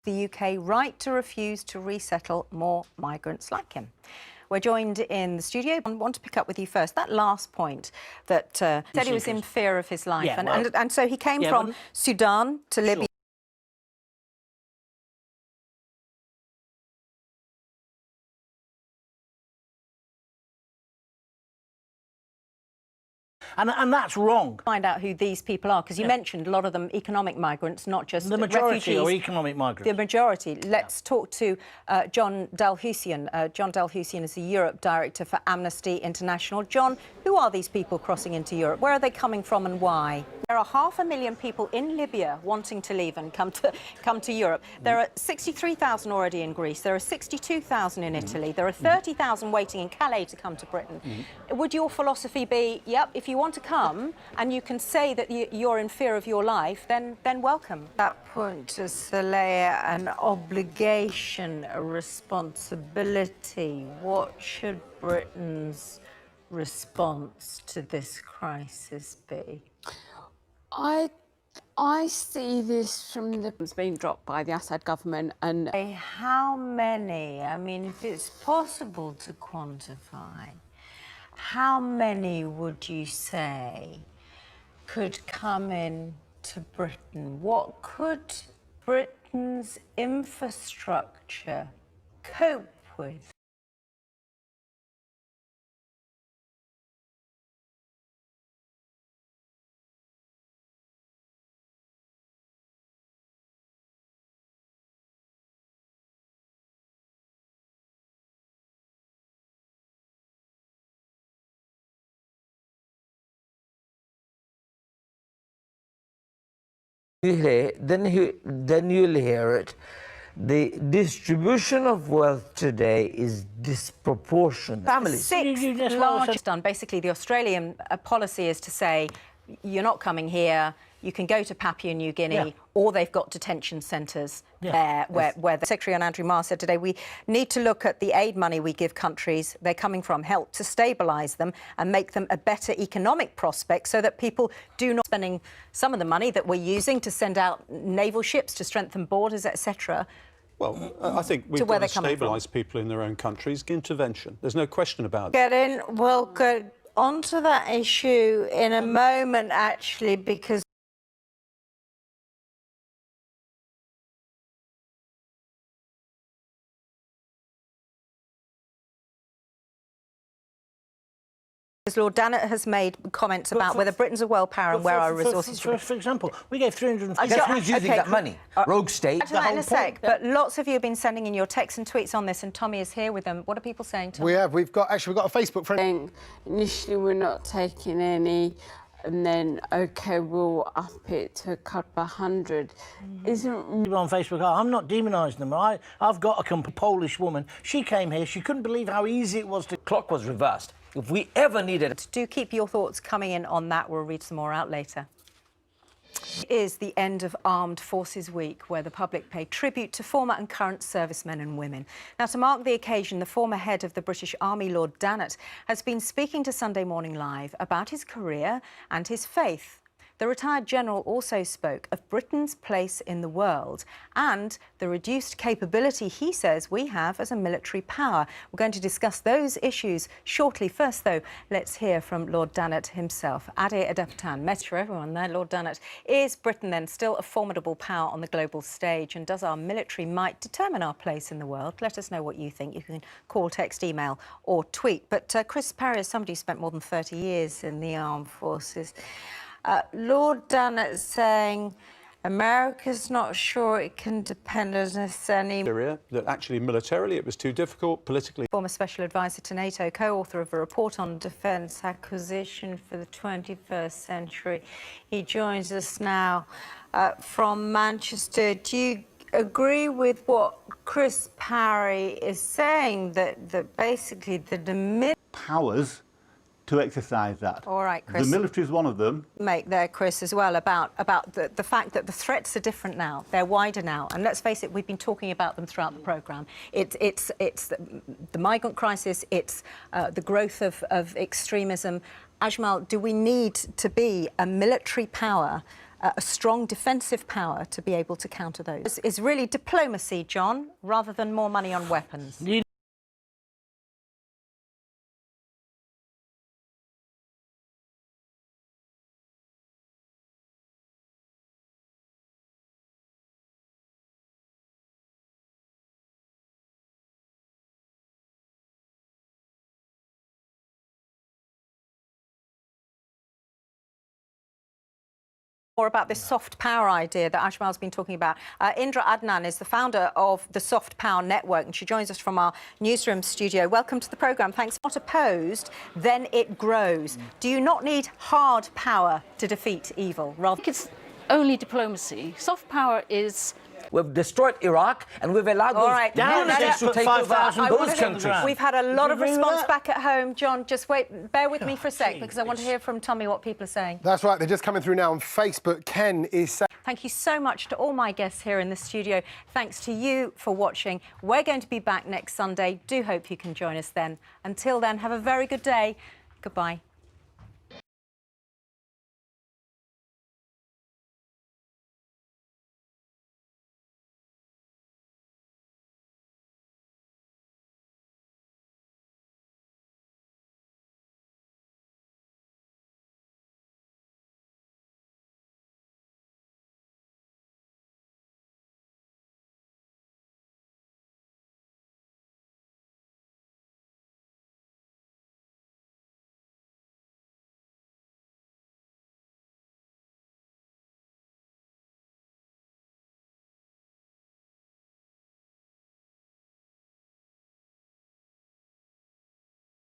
the UK right to refuse to resettle more migrants like him. We're joined in the studio. I want to pick up with you first. That last point that said he was in fear of his life. Yeah, and so he came from Sudan to Libya. Sure. And that's wrong. Find out who these people are, because you mentioned a lot of them economic migrants, not just the majority refugees. are economic migrants. The majority. Let's talk to John Dalhusian. John Dalhusian is the Europe Director for Amnesty International. John, who are these people crossing into Europe? Where are they coming from and why? There are 500,000 people in Libya wanting to leave and come to Europe. There are 63,000 already in Greece. There are 62,000 in Italy. There are 30,000 waiting in Calais to come to Britain. Would your philosophy be, yep, if you want to come and you can say that you're in fear of your life, then welcome? That point to Saleh, an obligation, a responsibility. What should Britain's response to this crisis be? I see this from the being dropped by the Assad government and how many? I mean, if it's possible to quantify, how many would you say could come in to Britain? What could Britain's infrastructure cope with? Then you'll hear it. The distribution of wealth today is disproportionate. Families. Sixth largest done. Basically, the Australian policy is to say, you're not coming here, you can go to Papua New Guinea, or they've got detention centres there where the Secretary Andrew Marr said today, we need to look at the aid money we give countries they're coming from, help to stabilise them and make them a better economic prospect so that people do not spending some of the money that we're using to send out naval ships to strengthen borders, etc. Well, I think we've got to stabilise people in their own countries. Intervention. There's no question about it. We'll get onto that issue in a moment, actually, because Lord Dannett has made comments about whether Britain's a world power and where our resources should be. For example, we gave 350... Guess who's using that money? Rogue state. The whole in a sec, but lots of you have been sending in your texts and tweets on this, and Tommy is here with them. What are people saying, Tommy? We've got a Facebook friend. initially we're not taking any, and then OK, we'll up it to a couple of hundred. Isn't People on Facebook, I'm not demonising them. I've got a Polish woman. She came here. She couldn't believe how easy it was to... Clock was reversed. If we ever needed it... Do keep your thoughts coming in on that. We'll read some more out later. It is the end of Armed Forces Week, where the public pay tribute to former and current servicemen and women. Now, to mark the occasion, the former head of the British Army, Lord Dannett, has been speaking to Sunday Morning Live about his career and his faith. The retired general also spoke of Britain's place in the world and the reduced capability he says we have as a military power. We're going to discuss those issues shortly. First, though, let's hear from Lord Dannett himself. Ade Adaptan, message for everyone there, Lord Dannett. Is Britain then still a formidable power on the global stage, and does our military might determine our place in the world? Let us know what you think. You can call, text, email or tweet. But Chris Parry is somebody who spent more than 30 years in the armed forces. Lord Dannett saying America's not sure it can depend on us anymore. That actually militarily it was too difficult, politically. Former Special Advisor to NATO, co-author of a report on defence acquisition for the 21st century. He joins us now from Manchester. Do you agree with what Chris Parry is saying, that basically the powers to exercise that? All right, Chris. The military is one of them. Make there, Chris, as well, about the fact that the threats are different now. They're wider now. And let's face it, we've been talking about them throughout the programme. It's the migrant crisis, it's the growth of extremism. Ajmal, do we need to be a military power a strong defensive power to be able to counter those. This is really diplomacy, John, rather than more money on weapons. More about this soft power idea that Ajmal's been talking about. Indra Adnan is the founder of the Soft Power Network, and she joins us from our newsroom studio. Welcome to the programme. Thanks. Not opposed, then it grows. Do you not need hard power to defeat evil? I think it's only diplomacy. Soft power is... We've destroyed Iraq and we've allowed those lunatics to take over those countries. We've had a lot of response back at home. John, just bear with me for a sec, because I want to hear from Tommy what people are saying. That's right, they're just coming through now on Facebook. Ken is saying... Thank you so much to all my guests here in the studio. Thanks to you for watching. We're going to be back next Sunday. Do hope you can join us then. Until then, have a very good day. Goodbye.